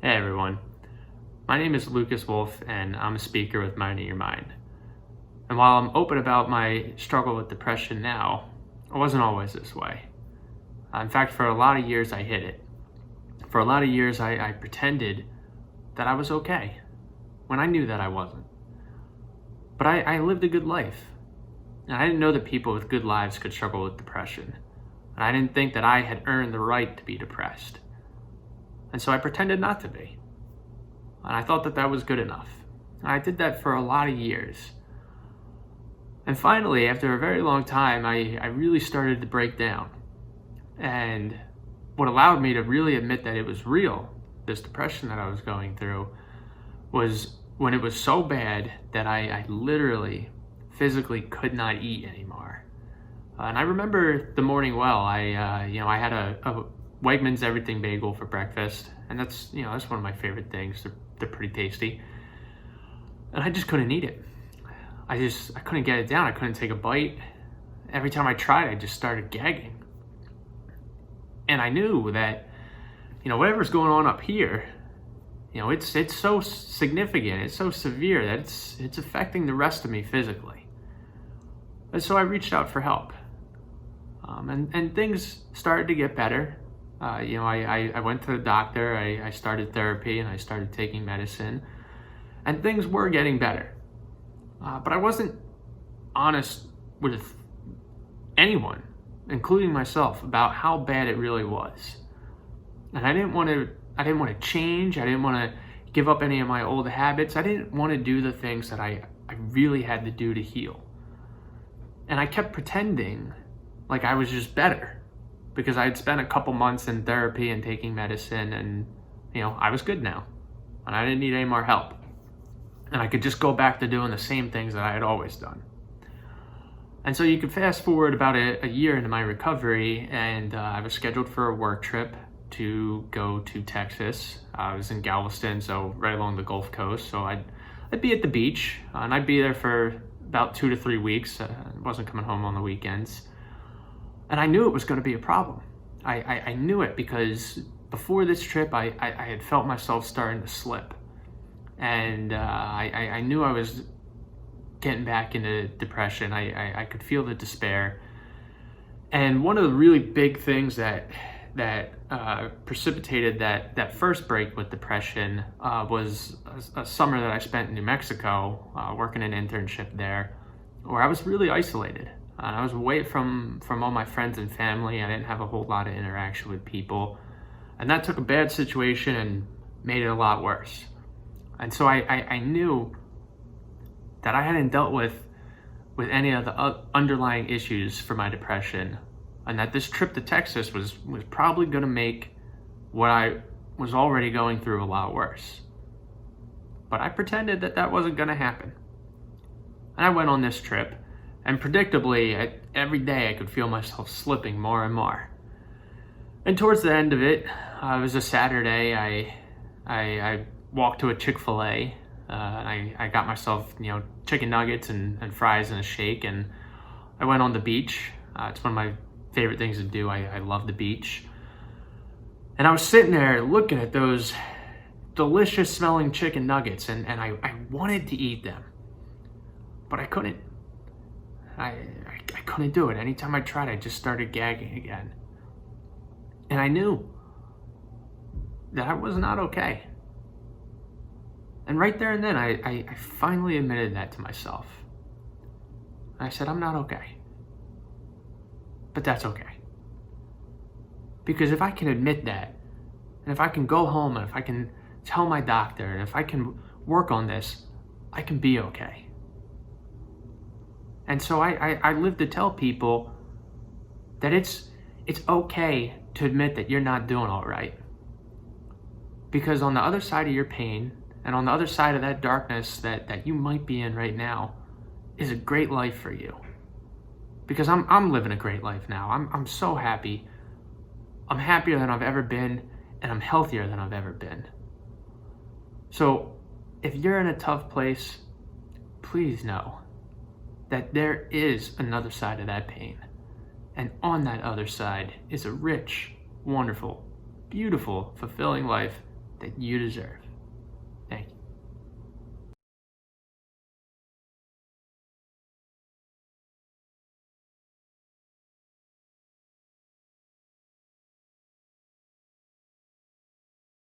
Hey everyone, my name is Lucas Wolf and I'm a speaker with Minding Your Mind. And while I'm open about my struggle with depression now, I wasn't always this way. In fact, for a lot of years I hid it. For a lot of years I pretended that I was okay when I knew that I wasn't. But I lived a good life. And I didn't know that people with good lives could struggle with depression. And I didn't think that I had earned the right to be depressed. And so I pretended not to be. And I thought that that was good enough. And I did that for a lot of years. And finally, after a very long time, I really started to break down. And what allowed me to really admit that it was real, this depression that I was going through, was when it was so bad that I literally, physically could not eat anymore. And I remember the morning well. I had a Wegmans Everything Bagel for breakfast, and that's one of my favorite things. They're pretty tasty, and I just couldn't eat it. I couldn't get it down. I couldn't take a bite. Every time I tried, I just started gagging, and I knew that whatever's going on up here, it's so significant, it's so severe that it's affecting the rest of me physically. And so I reached out for help, and things started to get better. I went to the doctor, I started therapy, and I started taking medicine, and things were getting better. But I wasn't honest with anyone, including myself, about how bad it really was. And I didn't want to change. I didn't want to give up any of my old habits. I didn't want to do the things that I really had to do to heal. And I kept pretending like I was just better, because I had spent a couple months in therapy and taking medicine, and I was good now, and I didn't need any more help, and I could just go back to doing the same things that I had always done. And so you could fast forward about a year into my recovery, and I was scheduled for a work trip to go to Texas. I was in Galveston, so right along the Gulf Coast, so I'd be at the beach, and I'd be there for about 2 to 3 weeks. I wasn't coming home on the weekends. And I knew it was going to be a problem. I knew it because before this trip, I had felt myself starting to slip. And I knew I was getting back into depression. I could feel the despair. And one of the really big things that precipitated that first break with depression was a summer that I spent in New Mexico working an internship there, where I was really isolated. I was away from all my friends and family. I didn't have a whole lot of interaction with people. And that took a bad situation and made it a lot worse. And so I knew that I hadn't dealt with any of the underlying issues for my depression, and that this trip to Texas was probably going to make what I was already going through a lot worse. But I pretended that wasn't going to happen. And I went on this trip. And predictably, every day I could feel myself slipping more and more. And towards the end of it, it was a Saturday, I walked to a Chick-fil-A. I got myself, chicken nuggets and fries and a shake, and I went on the beach. It's one of my favorite things to do. I love the beach. And I was sitting there looking at those delicious smelling chicken nuggets, and I wanted to eat them, but I couldn't. I couldn't do it. Anytime I tried, I just started gagging again. And I knew that I was not okay. And right there and then, I finally admitted that to myself. I said, I'm not okay. But that's okay. Because if I can admit that, and if I can go home, and if I can tell my doctor, and if I can work on this, I can be okay. And so I live to tell people that it's okay to admit that you're not doing all right. Because on the other side of your pain, and on the other side of that darkness that you might be in right now, is a great life for you. Because I'm living a great life now. I'm so happy. I'm happier than I've ever been, and I'm healthier than I've ever been. So if you're in a tough place, please know that there is another side of that pain. And on that other side is a rich, wonderful, beautiful, fulfilling life that you deserve.